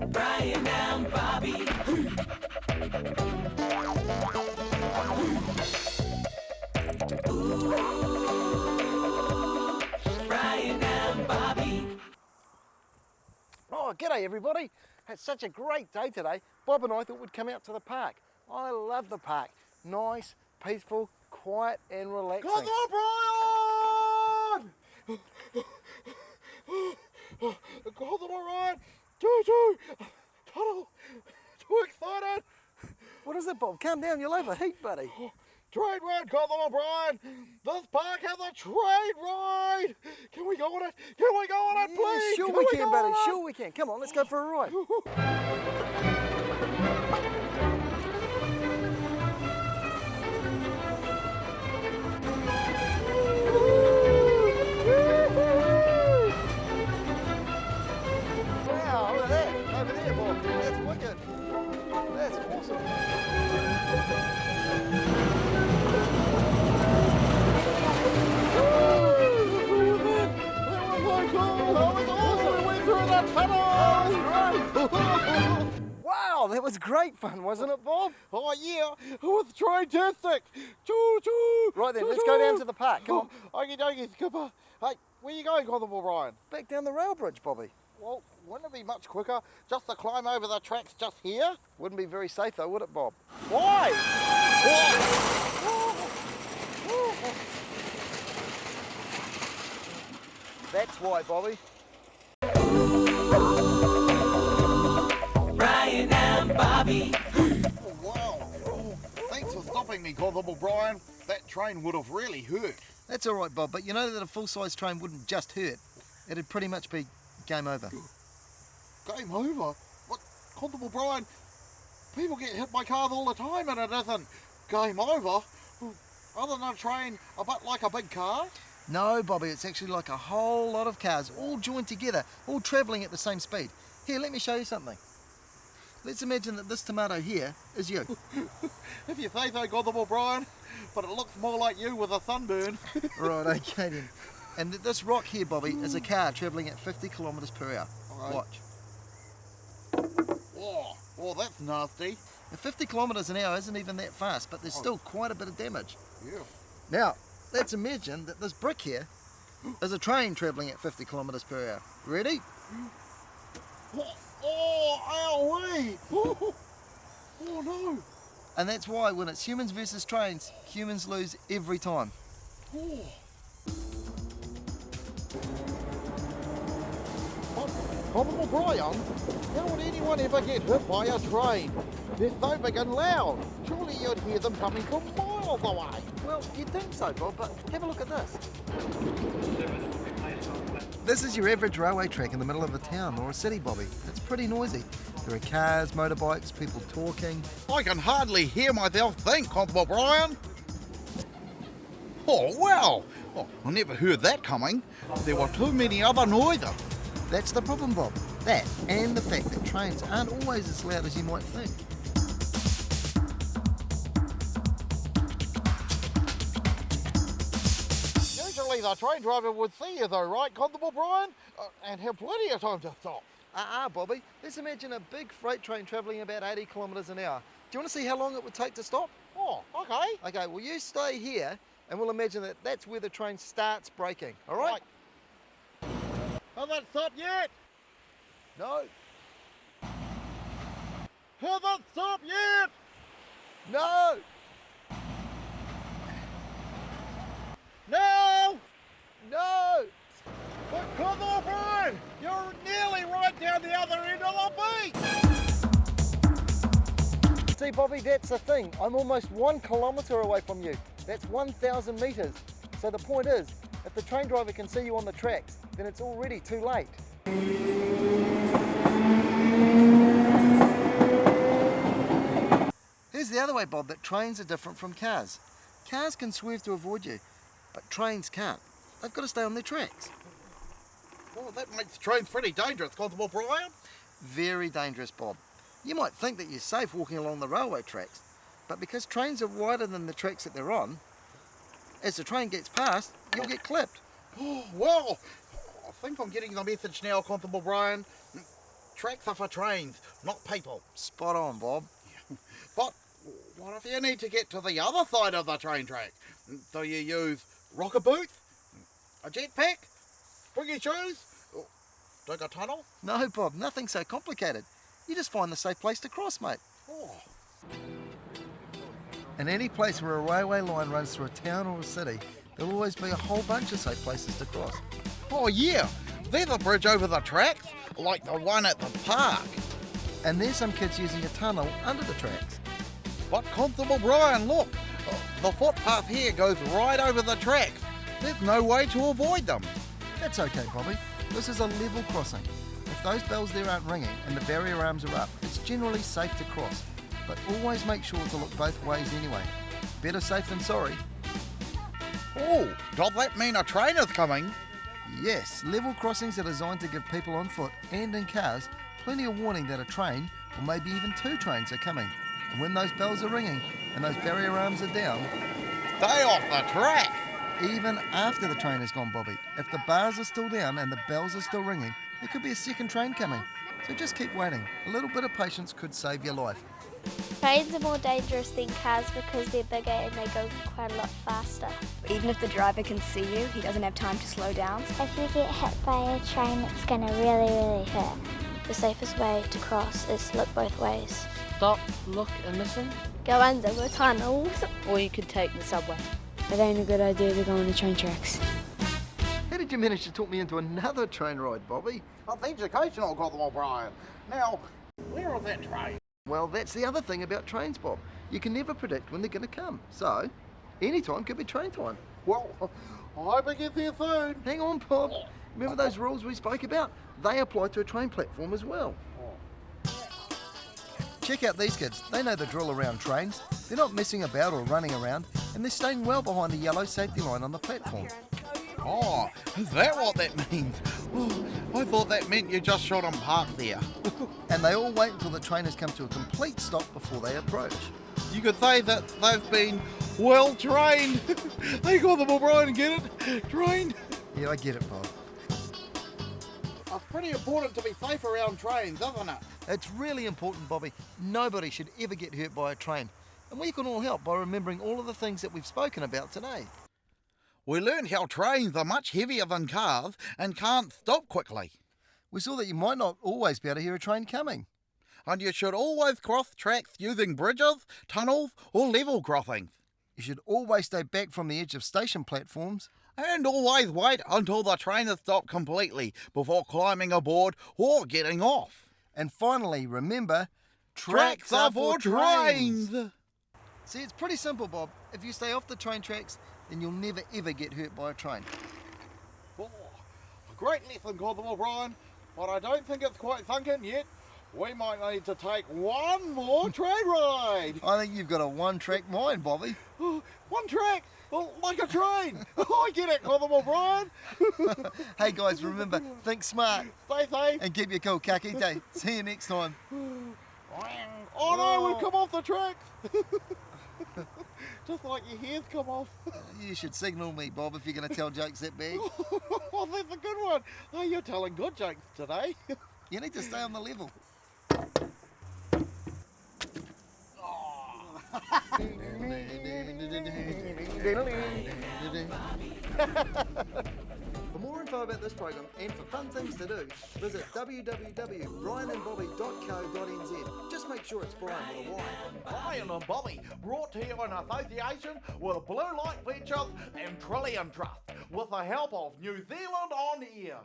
Bryan and Bobby. Ooh, Bryan and Bobby. Oh, g'day everybody. It's such a great day today. Bob and I thought we'd come out to the park. I love the park. Nice, peaceful, quiet and relaxing. Come on, Bryan! Come on, Bryan! Choo-choo! Tunnel! Too excited! What is it, Bob? Calm down, you'll overheat, buddy. Train ride, come on, Bryan! This park has a train ride! Can we go on it? Can we go on it, please? Sure Can we go can, buddy. on it? Sure we can. Come on, let's go for a ride. Wow, look at that. Over there, Bob. That's wicked. That's awesome. Wow, that was great fun, wasn't it, Bob? Oh yeah, it was fantastic! Choo choo! Right then, let's go down to the park. Come on. Okie dokie, skipper. Hey, where you going, Constable Bryan? Back down the rail bridge, Bobby. Well, wouldn't it be much quicker just to climb over the tracks just here? Wouldn't be very safe though, would it, Bob? Why? That's why, Bobby. Bryan and Bobby. Oh, wow. Oh, thanks for stopping me, Constable Bryan. That train would have really hurt. That's all right, Bob, but you know that a full-size train wouldn't just hurt. It'd pretty much be game over. Game over? What, Constable Bryan? People get hit by cars all the time and it isn't game over. Other than a train, a bit like a big car? No, Bobby, it's actually like a whole lot of cars all joined together, all travelling at the same speed. Here, let me show you something. Let's imagine that this tomato here is you. If you say so, Constable Bryan, but it looks more like you with a sunburn. Right, okay then. And this rock here, Bobby, is a car travelling at 50 kilometres per hour. Right. Watch. Oh, that's nasty. Now, 50 kilometres an hour isn't even that fast, but there's still quite a bit of damage. Yeah. Now, let's imagine that this brick here is a train travelling at 50 kilometres per hour. Ready? Owie! Oh no! And that's why when it's humans versus trains, humans lose every time. Constable Bryan, how would anyone ever get hit by a train? They're so big and loud. Surely you'd hear them coming from miles away. Well, you'd think so, Bob, but have a look at this. This is your average railway track in the middle of a town or a city, Bobby. It's pretty noisy. There are cars, motorbikes, people talking. I can hardly hear myself think, Constable Bryan. Oh, wow! Oh, I never heard that coming. There were too many other noises. That's the problem, Bob. That and the fact that trains aren't always as loud as you might think. Usually the train driver would see you though, right, Constable Bryan? And have plenty of time to stop. Bobby. Let's imagine a big freight train travelling about 80 kilometres an hour. Do you want to see how long it would take to stop? Oh, okay. Okay, well you stay here and we'll imagine that that's where the train starts braking, all right? Hasn't stopped yet! No. Hasn't stopped yet! No! No! No! But Constable Bryan, you're nearly right down the other end of the beach! See, Bobby, that's the thing. I'm almost 1 kilometre away from you. That's 1,000 metres. So the point is, if the train driver can see you on the tracks, then it's already too late. Here's the other way, Bob, that trains are different from cars. Cars can swerve to avoid you, but trains can't. They've got to stay on their tracks. Well, that makes trains pretty dangerous, Constable Bryan. Very dangerous, Bob. You might think that you're safe walking along the railway tracks, but because trains are wider than the tracks that they're on, as the train gets past, you'll get clipped. Oh, well, think I'm getting the message now, Constable Bryan. Tracks are for trains, not people. Spot on, Bob. But what if you need to get to the other side of the train track? Do you use rocket boots, a jetpack, springy shoes, or dig a tunnel? No, Bob, nothing so complicated. You just find the safe place to cross, mate. Oh, In any place where a railway line runs through a town or a city, there'll always be a whole bunch of safe places to cross. oh yeah, there's a bridge over the tracks, like the one at the park. And there's some kids using a tunnel under the tracks. But Constable Bryan, look, the footpath here goes right over the tracks. There's no way to avoid them. That's okay, Bobby. This is a level crossing. If those bells there aren't ringing and the barrier arms are up, it's generally safe to cross. But always make sure to look both ways anyway. Better safe than sorry. Oh, does that mean a train is coming? Yes, level crossings are designed to give people on foot and in cars plenty of warning that a train, or maybe even two trains, are coming. And when those bells are ringing and those barrier arms are down, Stay off the track. even after the train has gone, Bobby, if the bars are still down and the bells are still ringing, there could be a second train coming. So just keep waiting. A little bit of patience could save your life. Trains are more dangerous than cars because they're bigger and they go quite a lot faster. Even if the driver can see you, he doesn't have time to slow down. If you get hit by a train, it's going to really hurt. The safest way to cross is look both ways. Stop, look and listen. Go under the tunnels. Or you could take the subway. It ain't a good idea to go on the train tracks. How did you manage to talk me into another train ride, Bobby? That's educational, Constable Bryan. Now, where is that train? Well, that's the other thing about trains, Bob. You can never predict when they're going to come. So, any time could be train time. Well, I hope it gets here soon. Hang on, Bob. Remember those rules we spoke about? They apply to a train platform as well. Check out these kids. They know the drill around trains. They're not messing about or running around, and they're staying well behind the yellow safety line on the platform. Oh, is that what that means? Oh, I thought that meant you just shot them park there. And they all wait until the train has come to a complete stop before they approach. You could say that they've been well trained. Hey, Constable Bryan, get it? Trained. Yeah, I get it, Bob. It's pretty important to be safe around trains, isn't it? It's really important, Bobby. Nobody should ever get hurt by a train. And we can all help by remembering all of the things that we've spoken about today. We learned how trains are much heavier than cars and can't stop quickly. We saw that you might not always be able to hear a train coming. And you should always cross tracks using bridges, tunnels, or level crossings. You should always stay back from the edge of station platforms. And always wait until the train has stopped completely before climbing aboard or getting off. And finally, remember, Tracks are for trains! See, it's pretty simple, Bob. If you stay off the train tracks, then you'll never ever get hurt by a train. Oh, a great lesson, Constable Bryan, but I don't think it's quite sunk in yet. We might need to take one more train ride. I think you've got a one-track mind, Bobby. Oh, one track, like a train. I get it, Constable Bryan. Hey guys, remember, think smart Stay safe. and keep your cool, Kakite. See you next time. Oh no, we've come off the track. Just like your hair's come off. You should signal me, Bob, if you're going to tell jokes that big. Oh, that's a good one. Oh, you're telling good jokes today. You need to stay on the level. For more info about this program and for fun things to do, visit www.bryanandbobby.co.nz. Just make sure it's Bryan with a Y. Bryan and Bobby, brought to you in association with Blue Light Features and Trillium Trust, with the help of New Zealand On Air.